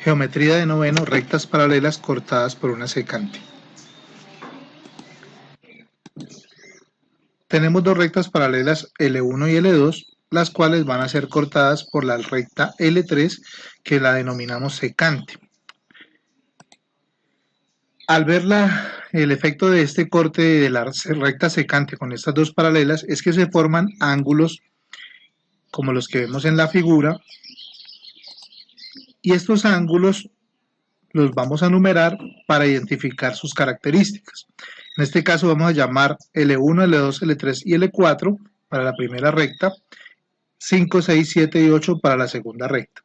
Geometría de noveno, rectas paralelas cortadas por una secante. Tenemos dos rectas paralelas L1 y L2, las cuales van a ser cortadas por la recta L3, que la denominamos secante. Al ver el efecto de este corte de la recta secante con estas dos paralelas, es que se forman ángulos como los que vemos en la figura, y estos ángulos los vamos a numerar para identificar sus características. En este caso vamos a llamar L1, L2, L3 y L4 para la primera recta, 5, 6, 7 y 8 para la segunda recta.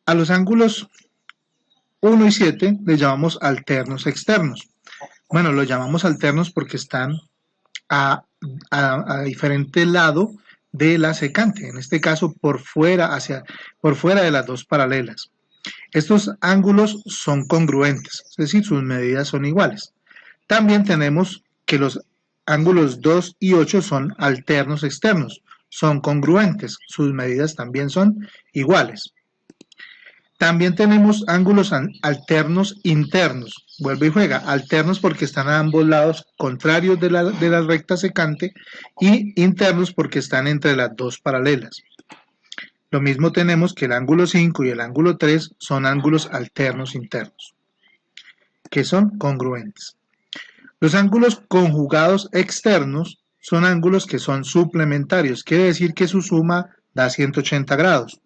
A los ángulos 1 y 7 les llamamos alternos externos. Bueno, los llamamos alternos porque están a diferente lado de la secante, en este caso por fuera de las dos paralelas. Estos ángulos son congruentes, es decir, sus medidas son iguales. También tenemos que los ángulos 2 y 8 son alternos externos, son congruentes, sus medidas también son iguales. También tenemos ángulos alternos internos, vuelve y juega, alternos porque están a ambos lados contrarios de la recta secante, y internos porque están entre las dos paralelas. Lo mismo tenemos que el ángulo 5 y el ángulo 3 son ángulos alternos internos, que son congruentes. Los ángulos conjugados externos son ángulos que son suplementarios, quiere decir que su suma da 180 grados.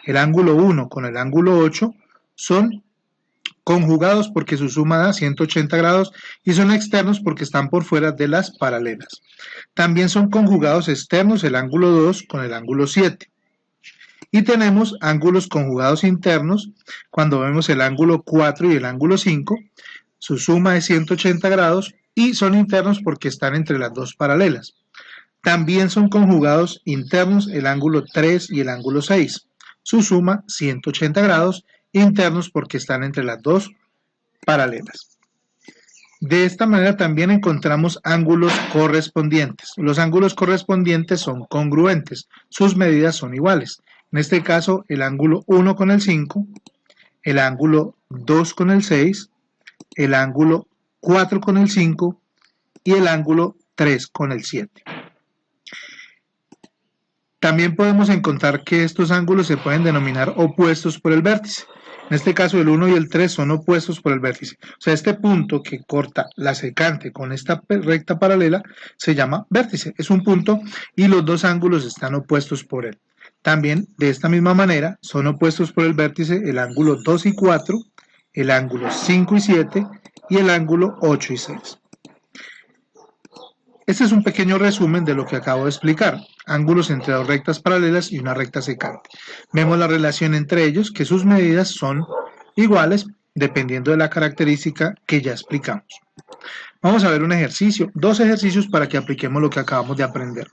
El ángulo 1 con el ángulo 8 son conjugados porque su suma da 180 grados y son externos porque están por fuera de las paralelas. También son conjugados externos el ángulo 2 con el ángulo 7. Y tenemos ángulos conjugados internos cuando vemos el ángulo 4 y el ángulo 5, su suma es 180 grados y son internos porque están entre las dos paralelas. También son conjugados internos el ángulo 3 y el ángulo 6, su suma 180 grados, internos porque están entre las dos paralelas. De esta manera también encontramos ángulos correspondientes. Los ángulos correspondientes son congruentes, sus medidas son iguales. En este caso, el ángulo 1 con el 5, el ángulo 2 con el 6, el ángulo 4 con el 5 y el ángulo 3 con el 7. También podemos encontrar que estos ángulos se pueden denominar opuestos por el vértice. En este caso, el 1 y el 3 son opuestos por el vértice. O sea, este punto que corta la secante con esta recta paralela se llama vértice. Es un punto y los dos ángulos están opuestos por él. También, de esta misma manera, son opuestos por el vértice el ángulo 2 y 4, el ángulo 5 y 7 y el ángulo 8 y 6. Este es un pequeño resumen de lo que acabo de explicar. Ángulos entre dos rectas paralelas y una recta secante. Vemos la relación entre ellos, que sus medidas son iguales dependiendo de la característica que ya explicamos. Vamos a ver un ejercicio, dos ejercicios para que apliquemos lo que acabamos de aprender.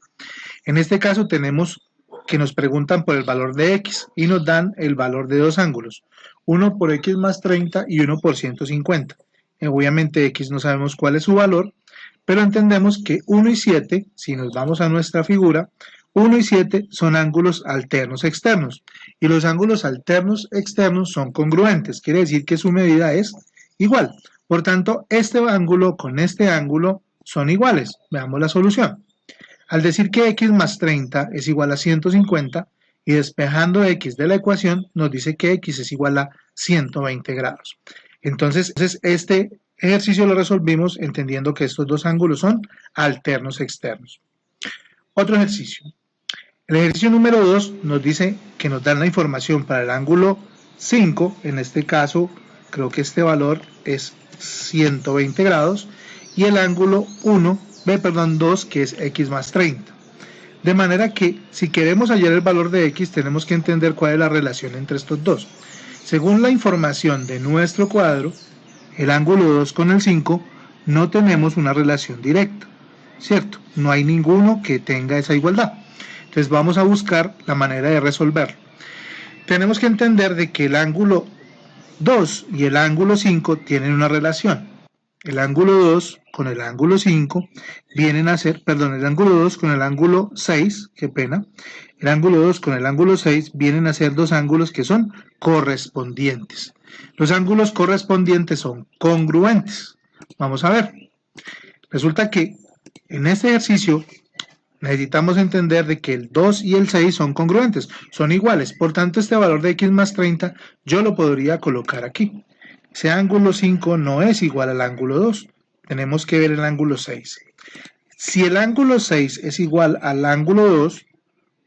En este caso tenemos que nos preguntan por el valor de x y nos dan el valor de dos ángulos, uno por x más 30 y uno por 150. Obviamente x no sabemos cuál es su valor, pero entendemos que 1 y 7, si nos vamos a nuestra figura, 1 y 7 son ángulos alternos externos, y los ángulos alternos externos son congruentes, quiere decir que su medida es igual. Por tanto, este ángulo con este ángulo son iguales. Veamos la solución. Al decir que x más 30 es igual a 150, y despejando x de la ecuación, nos dice que x es igual a 120 grados. Entonces, este ejercicio lo resolvimos entendiendo que estos dos ángulos son alternos externos. Otro ejercicio. El ejercicio número 2 nos dice que nos dan la información para el ángulo 5, en este caso creo que este valor es 120 grados, y el ángulo 2 que es x más 30. De manera que si queremos hallar el valor de x tenemos que entender cuál es la relación entre estos dos. Según la información de nuestro cuadro, el ángulo 2 con el 5 no tenemos una relación directa, ¿cierto? No hay ninguno que tenga esa igualdad. Entonces vamos a buscar la manera de resolverlo. Tenemos que entender de que el ángulo 2 y el ángulo 5 tienen una relación. El ángulo 2 con el ángulo 5 vienen a ser, perdón, el ángulo 2 con el ángulo 6, qué pena, el ángulo 2 con el ángulo 6 vienen a ser dos ángulos que son correspondientes. Los ángulos correspondientes son congruentes. Vamos a ver. Resulta que en este ejercicio necesitamos entender de que el 2 y el 6 son congruentes, son iguales. Por tanto, este valor de x más 30 yo lo podría colocar aquí. Ese ángulo 5 no es igual al ángulo 2. Tenemos que ver el ángulo 6. Si el ángulo 6 es igual al ángulo 2,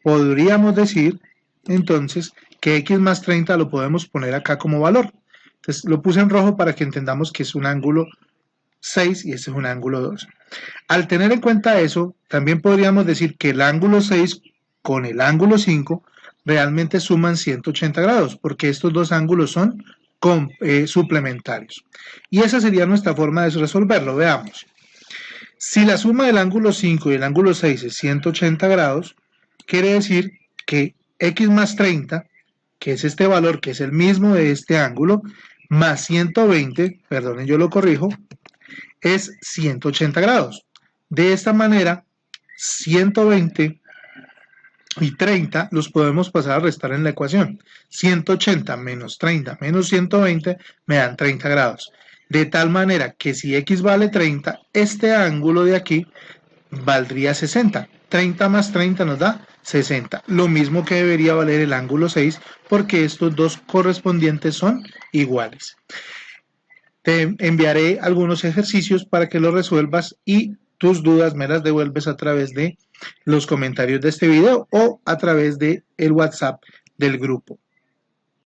podríamos decir entonces que x más 30 lo podemos poner acá como valor. Entonces lo puse en rojo para que entendamos que es un ángulo 6 y este es un ángulo 2. Al tener en cuenta eso, también podríamos decir que el ángulo 6 con el ángulo 5 realmente suman 180 grados, porque estos dos ángulos son suplementarios. Y esa sería nuestra forma de resolverlo. Veamos. Si la suma del ángulo 5 y el ángulo 6 es 180 grados, quiere decir que x más 30, que es este valor que es el mismo de este ángulo, más 120, perdonen, yo lo corrijo, es 180 grados. De esta manera, 120 y 30 los podemos pasar a restar en la ecuación. 180 menos 30 menos 120 me dan 30 grados. De tal manera que si x vale 30, este ángulo de aquí valdría 60. 30 más 30 nos da 60. Lo mismo que debería valer el ángulo 6, porque estos dos correspondientes son iguales. Te enviaré algunos ejercicios para que los resuelvas y tus dudas me las devuelves a través de los comentarios de este video o a través de el WhatsApp del grupo.